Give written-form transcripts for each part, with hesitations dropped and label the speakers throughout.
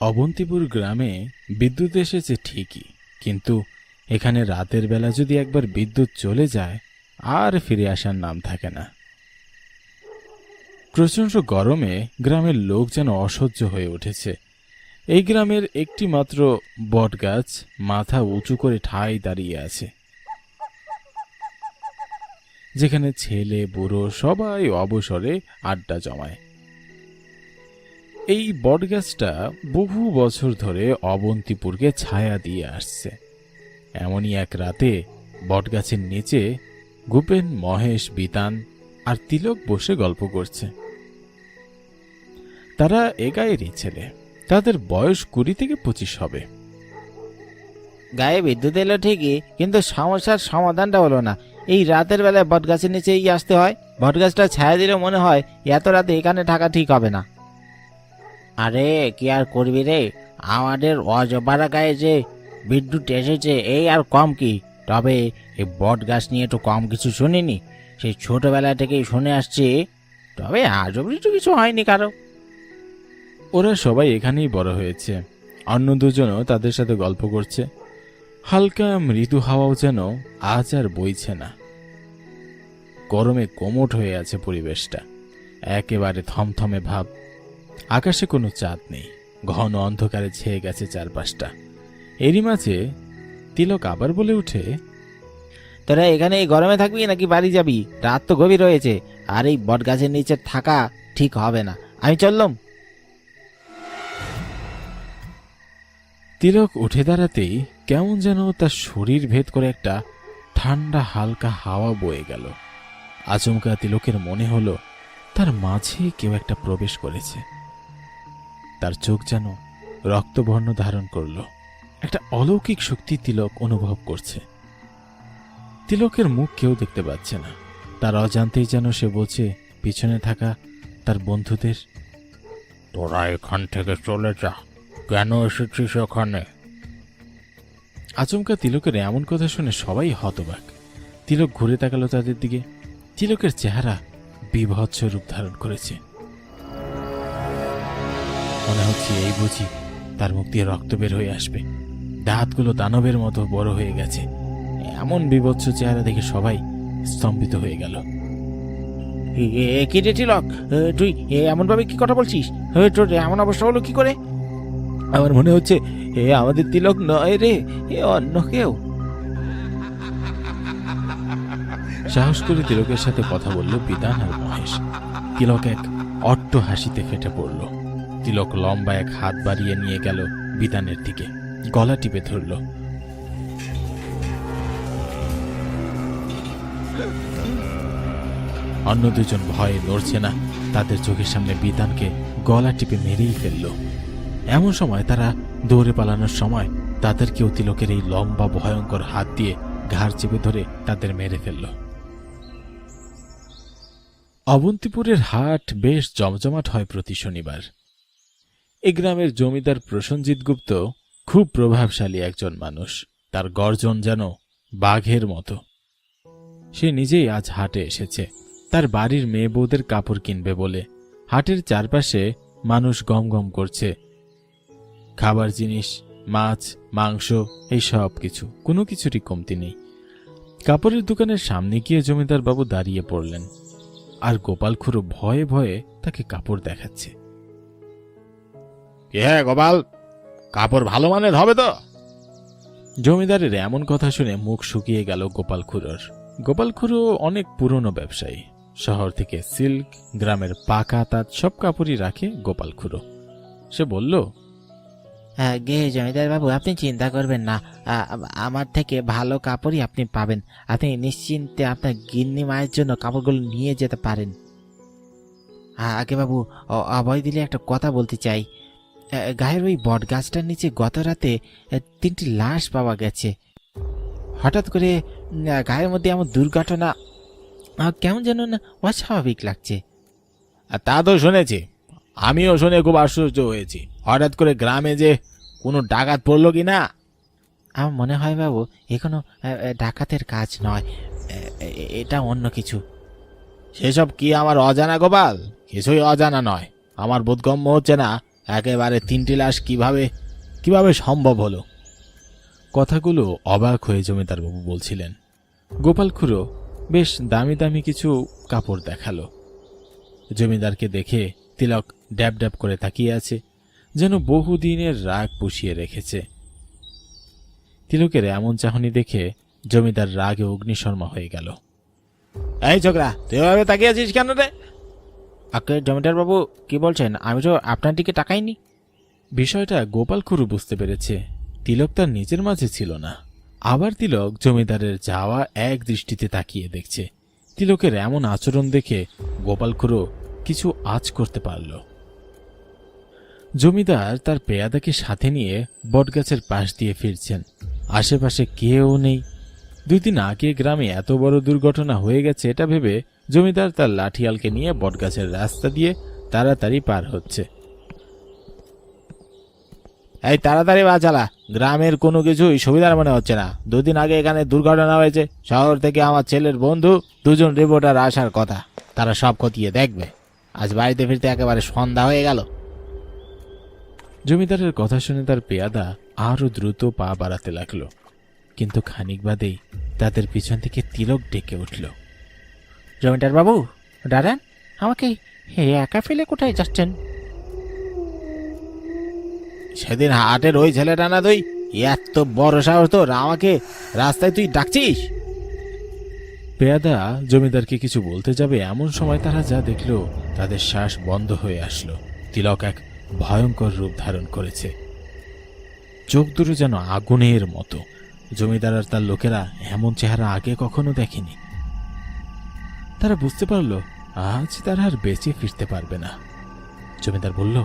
Speaker 1: অবন্তিপুর গ্রামে বিদ্যুৎ এসেছে ঠিকই, কিন্তু এখানে রাতের বেলা যদি একবার বিদ্যুৎ চলে যায় আর ফিরে আসার নাম থাকে না। প্রচণ্ড গরমে গ্রামের লোক যেন অসহ্য হয়ে উঠেছে। এই গ্রামের একটি মাত্র বটগাছ মাথা উঁচু করে ঠায় দাঁড়িয়ে আছে, যেখানে ছেলে বুড়ো সবাই অবসরে আড্ডা জমায়। এই বটগাছটা বহু বছর ধরে অবন্তিপুরকে ছায়া দিয়ে আসছে। এমনই এক রাতে বটগাছের নিচে গোপেন, মহেশ, বিতান আর তিলক বসে গল্প করছে। তারা এ গায়েরই ছেলে, তাদের বয়স 20 থেকে 25 হবে।
Speaker 2: গায়ে বিদ্যুৎ এলো ঠিকই, কিন্তু সমস্যার সমাধানটা হলো না। এই রাতের বেলায় বটগাছের নিচেই আসতে হয়। বটগাছটা ছায়া দিলে মনে হয় এত রাতে এখানে থাকা ঠিক হবে না। আরে কি আর করবি রে, আমাদের অজপাড়া গায়ে যে বিদ্যুৎ এসেছে এই আর কম কি। তবে এই বটগাছ নিয়ে তো কম কিছু শুনিনি, সেই ছোটবেলা থেকেই শুনে আসছি। তবে আজ অব্দি তো কিছু হয়নি কারো।
Speaker 1: ওরা সবাই এখানেই বড় হয়েছে। অন্য দুজনও তাদের সাথে গল্প করছে। হালকা মৃদু হাওয়াও যেন আজ আর বইছে না। গরমে কোমট হয়ে আছে পরিবেশটা, একেবারে থমথমে ভাব। আকাশে কোনো চাঁদ নেই, ঘন অন্ধকারে ছেয়ে গেছে চারপাশটা। এরই মাঝে তিলক আবার বলে উঠে,
Speaker 2: তোরা এখানে এই গরমে থাকবি নাকি বাড়ি যাবি? রাত তো গভীর হয়েছে, আর এই বটগাছের নিচে থাকা ঠিক হবে না। আমি চললাম।
Speaker 1: তিলক উঠে দাঁড়াতেই কেমন যেন তার শরীর ভেদ করে একটা ঠান্ডা হালকা হাওয়া বয়ে গেল। আচমকা তিলকের মনে হলো তার মাঝে কেউ একটা প্রবেশ করেছে। তার চোখ যেন রক্তবর্ণ ধারণ করল। একটা অলৌকিক শক্তি তিলক অনুভব করছে। তিলকের মুখ কেউ দেখতে পাচ্ছে না। তার অজান্তেই যেন সে বলছে পিছনে থাকা তার বন্ধুদের,
Speaker 3: তোরা এখান থেকে চলে যা, কেন এসেছিস ওখানে?
Speaker 1: আচমকা তিলকের এমন কথা শুনে সবাই হতবাক। তিলক ঘুরে তাকালো তাদের দিকে। তিলকের চেহারা বীভৎস রূপ ধারণ করেছে। মনে হচ্ছে এই বুঝি তার মুখ দিয়ে রক্ত বের হয়ে আসবে। দাঁতগুলো দানবের মতো বড় হয়ে গেছে। এমন বীভৎস চেহারা দেখে সবাই স্তম্ভিত হয়ে গেল।
Speaker 2: কি রে তিলক, তুই এমন ভাবে কি কথা বলছিস? তোর এমন অবস্থা হলো কি করে? আমার মনে হচ্ছে আমাদের তিলক নয় রে, অন্য কেউ।
Speaker 1: সাহস করে তিলকের সাথে কথা বলল বিতান আর মহেশ। তিলক এক অট্ট হাসিতে ফেটে পড়ল। তিলক লম্বা এক হাত বাড়িয়ে নিয়ে গেল বিতানের দিকে, গলা টিপে ধরল। অন্য দুজন ভয়ে নড়ছে না। তাদের চোখের সামনে বিতানকে গলা টিপে মেরেই ফেলল। এমন সময় তারা দৌড়ে পালানোর সময় তাদেরকেও তিলকের এই লম্বা ভয়ঙ্কর হাত দিয়ে ঘাড় চেপে ধরে তাদের মেরে ফেলল। অবন্তিপুরের হাট বেশ জমজমাট হয় প্রতি শনিবার। এই গ্রামের জমিদার প্রসেনজিৎ গুপ্ত খুব প্রভাবশালী একজন মানুষ। তার গর্জন যেন বাঘের মতো। সে নিজেই আজ হাটে এসেছে তার বাড়ির মেয়ে বউদের কাপড় কিনবে বলে। হাটের চারপাশে মানুষ গম গম করছে। খাবার জিনিস, মাছ, মাংস, এই সব কিছু, কোনো কিছুরই কমতি নেই। কাপড়ের দোকানের সামনে গিয়ে জমিদার বাবু দাঁড়িয়ে পড়লেন, আর গোপাল খুড়ো ভয়ে ভয়ে তাকে কাপড় দেখাচ্ছে।
Speaker 3: হ্যাঁ গোপাল, কাপড় ভালো মানের হবে তো?
Speaker 1: জমিদারের এমন কথা শুনে মুখ শুকিয়ে গেল গোপাল খুড়োর। গোপাল খুড়ো অনেক পুরনো ব্যবসায়ী। শহর থেকে সিল্ক, গ্রামের পাকা তাঁত সব কাপড়ই রাখে গোপাল খুড়ো। সে বলল,
Speaker 2: গে জমিদার বাবু, আপনি চিন্তা করবেন না, আমার থেকে ভালো কাপড়ই আপনি পাবেন। আপনি নিশ্চিন্তে আপনার গিন্নি মায়ের জন্য কাপড়গুলো নিয়ে যেতে পারেন। আগে বাবু, অভয় দিলে একটা কথা বলতে চাই। গায়ের ওই বট গাছটার নিচে গত রাতে 3টি লাশ পাওয়া গেছে। হঠাৎ করে গায়ের মধ্যে এমন দুর্ঘটনা কেমন যেন না অস্বাভাবিক লাগছে।
Speaker 3: তা তো শুনেছি, আমিও শুনে খুব আশ্চর্য হয়েছি। হঠাৎ করে গ্রামে যে কোনো ডাকাত পড়লো কি না?
Speaker 2: আমার মনে হয় বাবু এ কোনো ডাকাতের কাজ নয়, এটা অন্য কিছু।
Speaker 3: সেসব কি আমার অজানা গোপাল? কিছুই অজানা নয়। আমার বোধগম্য হচ্ছে না একেবারে 3টি লাশ কিভাবে কিভাবে সম্ভব হলো?
Speaker 1: কথাগুলো অবাক হয়ে জমিদারবাবু বলছিলেন। গোপাল খুড়ো বেশ দামি দামি কিছু কাপড় দেখালো। জমিদারকে দেখে তিলক ড্যাব ড্যাব করে তাকিয়ে আছে, যেন বহুদিনের রাগ পুষিয়ে রেখেছে। তিলকের এমন চাহনি দেখে জমিদার রাগে অগ্নিশর্মা হয়ে গেল।
Speaker 3: এই ছোকরা, তুই এভাবে তাকিয়ে আছিস কেন রে?
Speaker 2: আগে জমিদার বাবু কি বলছেন? আমি তো আপনার দিকে তাকাইনি।
Speaker 1: বিষয়টা গোপাল খুড়ো বুঝতে পেরেছে। তিলক তার নিজের মাঝে ছিল না। আবার তিলক জমিদারের যাওয়া এক দৃষ্টিতে তাকিয়ে দেখছে। তিলকের এমন আচরণ দেখে গোপাল খুড়ো কিছু আঁচ করতে পারল। জমিদার তার পেয়াদাকে সাথে নিয়ে বটগাছের পাশ দিয়ে ফিরছেন। আশেপাশে কেউ নেই। 2 দিন আগে গ্রামে এত বড় দুর্ঘটনা হয়ে গেছে এটা ভেবে জমিদার তার লাঠিয়ালকে নিয়ে বটগাছের রাস্তা দিয়ে তাড়াতাড়ি পার হচ্ছে।
Speaker 3: এই তাড়াতাড়ি বা চালা, গ্রামের কোনো কিছুই সুবিধার মনে হচ্ছে না। 2 দিন আগে এখানে দুর্ঘটনা হয়েছে। শহর থেকে আমার ছেলের বন্ধু 2 জন রিপোর্টার আসার কথা, তারা সব খতিয়ে দেখবে। আজ বাড়িতে ফিরতে একেবারে সন্ধ্যা হয়ে গেল।
Speaker 1: জমিদারের কথা শুনে তার পেয়াদা আরো দ্রুত পা বাড়াতে লাগলো, কিন্তু খানিক বাদেই তাদের পিছন থেকে তিলক ডেকে উঠল।
Speaker 2: জমিদার বাবু দাঁড়ান, আমাকে একা ফেলে কোথায় যাচ্ছেন?
Speaker 3: সেদিন হাটের ওই ছেলেটা না তুই? এত বড় সাহস তোর, আমাকে রাস্তায় তুই ডাকছিস?
Speaker 1: পেয়াদা জমিদারকে কিছু বলতে যাবে এমন সময় তারা যা দেখল তাদের শ্বাস বন্ধ হয়ে আসলো। তিলক এক ভয়ঙ্কর রূপ ধারণ করেছে, চোখ দুটো যেন আগুনের মতো। জমিদার আর তার লোকেরা এমন চেহারা আগে কখনো দেখেনি। তারা বুঝতে পারল আজ তারা আর বেঁচে ফিরতে পারবে না। জমিদার বলল,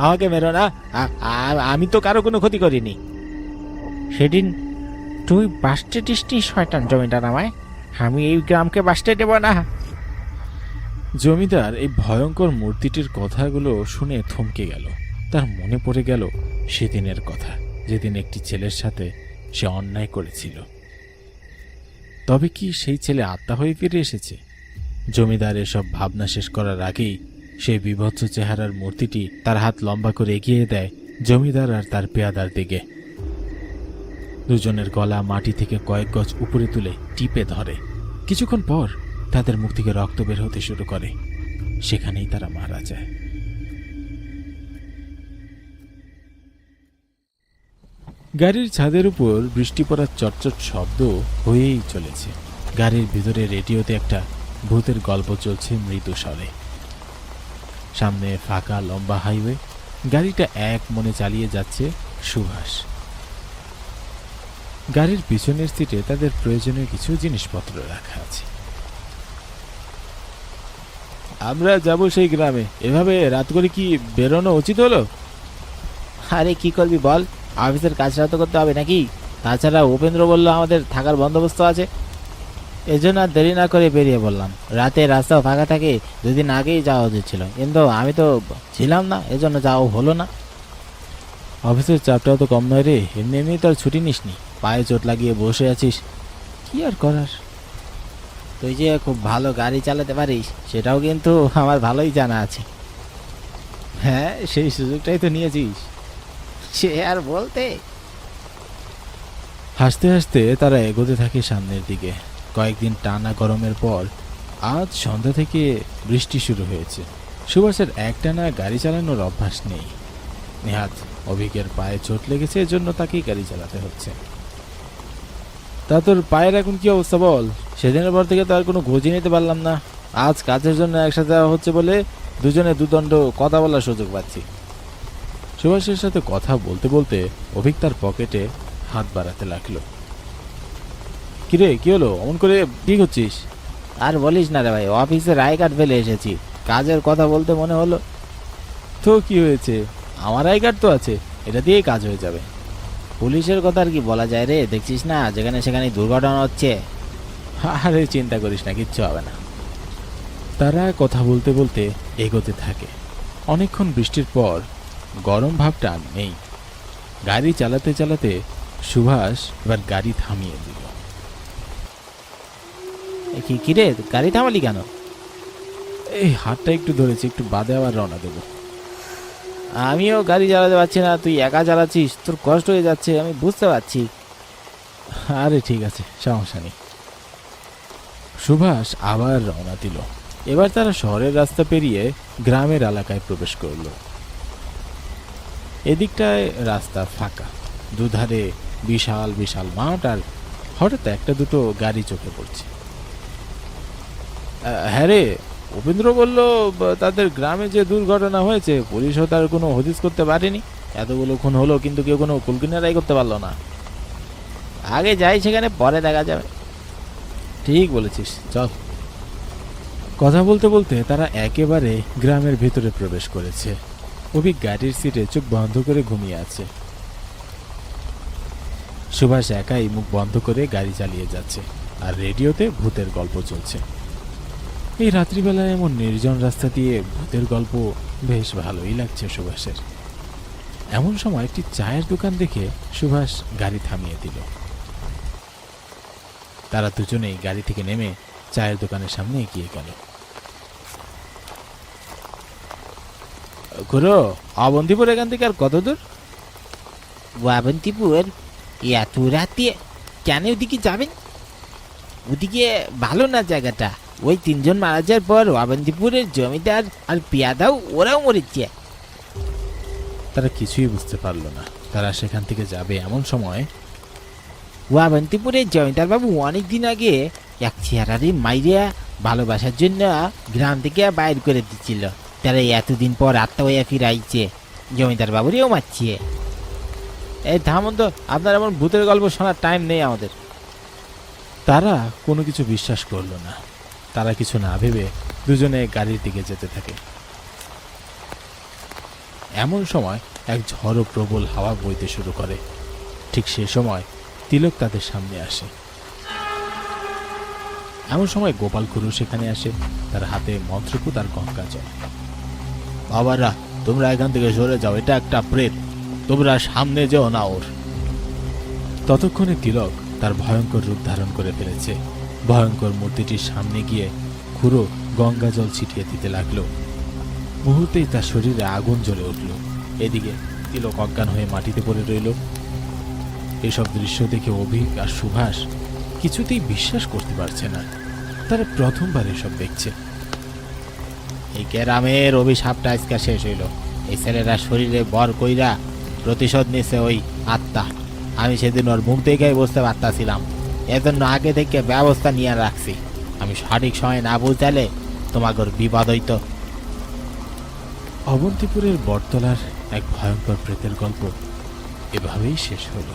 Speaker 3: আমাকে মেরো না, আমি তো কারো কোনো ক্ষতি করিনি।
Speaker 2: সেদিন তুই বাঁচতে দিসনি শয়তান জমিদার আমায়। আমি এই গ্রামকে বাঁচতে দেব না।
Speaker 1: জমিদার এই ভয়ঙ্কর মূর্তিটির কথাগুলো শুনে থমকে গেল। তার মনে পড়ে গেল সেদিনের কথা, যেদিন একটি ছেলের সাথে সে অন্যায় করেছিল। তবে কি সেই ছেলে আত্মা হয়ে ফিরে এসেছে? জমিদার এসব ভাবনা শেষ করার আগেই সেই বিভৎস চেহারার মূর্তিটি তার হাত লম্বা করে এগিয়ে দেয় জমিদার আর তার পেয়াদার দিকে। দুজনের গলা মাটি থেকে কয়েক গজ উপরে তুলে টিপে ধরে। কিছুক্ষণ পর তাদের মুখ থেকে রক্ত বের হতে শুরু করে। সেখানেই তারা মারা যায়। গাড়ির ছাদের উপর বৃষ্টি পড়ার চটচট শব্দ হয়েই চলেছে। গাড়ির ভিতরে রেডিওতে একটা ভূতের গল্প চলছে মৃদু স্বরে। সামনে ফাঁকা লম্বা হাইওয়ে। গাড়িটা এক মনে চালিয়ে যাচ্ছে সুভাষ। গাড়ির পিছনের সিটে তাদের প্রয়োজনীয় কিছু জিনিসপত্র রাখা আছে। আমরা যাব সেই গ্রামে। এভাবে রাত করে কি বেরোনো উচিত হলো?
Speaker 2: আরে কি করবি বল, অফিসের কাজটা তো করতে হবে নাকি? তাছাড়া উপেন্দ্র বলল আমাদের থাকার বন্দোবস্ত আছে। এজন্য আর দেরি না করে বেরিয়ে বললাম। রাতে রাস্তাও ফাঁকা থাকে, 2 দিন আগেই যাওয়া উচিত ছিল, কিন্তু আমি তো ছিলাম না, এজন্য যাওয়া হলো না।
Speaker 1: অফিসের চাপটাও তো কম নয় রে। এমনি এমনি তো আর ছুটি নিসনি, পায়ে চোট লাগিয়ে বসে আছিস, কি আর করার।
Speaker 2: তুই যে খুব ভালো গাড়ি চালাতে পারিস সেটাও কিন্তু আমার ভালোই জানা আছে।
Speaker 1: হ্যাঁ, সেই সুযোগটাই তো নিয়েছিস।
Speaker 2: সে আর বলতে।
Speaker 1: হাসতে হাসতে তারা এগোতে থাকে সামনের দিকে। কয়েকদিন টানা গরমের পর আজ সন্ধ্যা থেকে বৃষ্টি শুরু হয়েছে। সুভাষের একটানা গাড়ি চালানোর অভ্যাস নেই। নেহাত অভিজ্ঞের পায়ে চোট লেগেছে, এজন্য তাকেই গাড়ি চালাতে হচ্ছে। তা তোর পায়ের এখন কি অবস্থা বল? সেদিনের পর থেকে তো আর কোনো খোঁজই নিতে পারলাম না। আজ কাজের জন্য একসাথে হচ্ছে বলে দুজনে দুদণ্ড কথা বলার সুযোগ পাচ্ছি। সুভাষের সাথে কথা বলতে বলতে অভিক তার পকেটে হাত বাড়াতে লাগলো। কিরে, কি হলো? অমন করে কি করছিস?
Speaker 2: আর বলিস না রে ভাই, অফিসে আই কার্ড ফেলে এসেছি, কাজের কথা বলতে মনে হলো।
Speaker 1: তো কি হয়েছে? আমার আই কার্ড তো আছে, এটা দিয়েই কাজ হয়ে যাবে।
Speaker 2: পুলিশের কথা আর কি বলা যায় রে, দেখছিস না যেখানে সেখানে দুর্ঘটনা হচ্ছে।
Speaker 1: আরে চিন্তা করিস না, কিচ্ছু হবে না। তারা কথা বলতে বলতে এগোতে থাকে। অনেকক্ষণ বৃষ্টির পর গরম ভাবটা আর নেই। গাড়ি চালাতে চালাতে সুভাষ এবার গাড়ি থামিয়ে দিল।
Speaker 2: কি রে, গাড়ি থামালি কেন?
Speaker 1: এই হাতটা একটু ধরেছি, একটু বাদে আবার রওনা দেব।
Speaker 2: আমিও গাড়ি চালাতে পারছি না, তুই একা চালাচ্ছিস, তোর কষ্ট হয়ে যাচ্ছে, আমি বুঝতে পারছি।
Speaker 1: আরে ঠিক আছে, সমস্যা নেই। সুভাষ আবার রওনা দিল। এবার তারা শহরের রাস্তা পেরিয়ে গ্রামের এলাকায় প্রবেশ করল। এদিকটায় রাস্তা ফাঁকা, দুধারে বিশাল বিশাল মাঠ, আর হঠাৎ একটা দুটো গাড়ি চোখে পড়ছে। হ্যাঁ রে, উপেন্দ্র বলল তাদের গ্রামে যে দুর্ঘটনা হয়েছে পুলিশও তার কোনো হদিস করতে পারেনি। এতগুলো খুন হলো কিন্তু কেউ কোনো কুলকিনারাই করতে পারলো না।
Speaker 2: আগে যাই, সেখানে পরে দেখা যাবে।
Speaker 1: ঠিক বলেছিস, চল। কথা বলতে বলতে তারা একেবারে গ্রামের ভেতরে প্রবেশ করেছে। অভিক গাড়ির সিটে চোখ বন্ধ করে ঘুমিয়ে আছে। সুভাষ একাই মুখ বন্ধ করে গাড়ি চালিয়ে যাচ্ছে, আর রেডিওতে ভূতের গল্প চলছে। এই রাত্রিবেলায় এমন নির্জন রাস্তা দিয়ে ভূতের গল্প বেশ ভালোই লাগছে সুভাষের। এমন সময় একটি চায়ের দোকান দেখে সুভাষ গাড়ি থামিয়ে দিল। তারা দুজনেই গাড়ি থেকে নেমে চায়ের দোকানের সামনে এগিয়ে গেল। খুড়ো, অবন্তিপুর এখান থেকে আর কত দূর?
Speaker 2: অবন্তিপুর এত রাতে কেন ওদিকে যাবেন? ওদিকে ভালো না জায়গাটা। ওই তিনজন মারা যাওয়ার পর অবন্তিপুরের জমিদার আর পিয়াদাও ওরাও মরেছে।
Speaker 1: তারা কিছুই বুঝতে পারল না। তারা সেখান থেকে যাবে এমন সময়
Speaker 2: অবন্তিপুরের জমিদার বাবু অনেকদিন আগে এক চেহারারি মাইরিয়া ভালোবাসার জন্য গ্রাম থেকে বাইর করে দিচ্ছিল। তারা এতদিন পর আত্মা হইয়া ফিরাইছে, জমিদার বাবুরেও মারছে। এই থামুন তো, আপনার এমন ভূতের গল্প শোনার টাইম নেই আমাদের।
Speaker 1: তারা কোনো কিছু বিশ্বাস করলো না। তারা কিছু না ভেবে দুজনে গাড়ির দিকে যেতে থাকে। এমন সময় এক ঝড়ো প্রবল হাওয়া বইতে শুরু করে। ঠিক সে সময় তিলক তাদের সামনে আসে। এমন সময় গোপাল খুড়ো সেখানে আসে, তার হাতে মন্ত্রপুত আর গঙ্গা জল। বাবারা, তোমরা এখান থেকে সরে যাও, এটা একটা প্রেত, তোমরা সামনে যেও না ওর। ততক্ষণে তিলক তার ভয়ঙ্কর রূপ ধারণ করে ফেলেছে। ভয়ঙ্কর মূর্তিটির সামনে গিয়ে খুড়ো গঙ্গা জল ছিটিয়ে দিতে লাগলো। মুহূর্তেই তার শরীরে আগুন জ্বলে উঠল। এদিকে তিলক অজ্ঞান হয়ে মাটিতে পড়ে রইল। এসব দৃশ্য দেখে অভিক আর সুভাষ কিছুতেই বিশ্বাস করতে পারছে না। তারা প্রথমবার এসব দেখছে।
Speaker 2: এই গ্রামের অভিশাপটা আজকে শেষ হইল। এই ছেলেরা শরীরে বর কইরা প্রতিশোধ নিছে ওই আত্মা। আমি সেদিন ওর মুখ দেখেই বুঝতে পারতাছিলাম, এজন্য আগে থেকে ব্যবস্থা নিয়ে রাখছি। আমি সঠিক সময় না বুঝালে তোমাদের বিপদ হইত।
Speaker 1: অবন্তিপুরের বটতলার এক ভয়ঙ্কর প্রেতের গল্প এভাবেই শেষ হলো।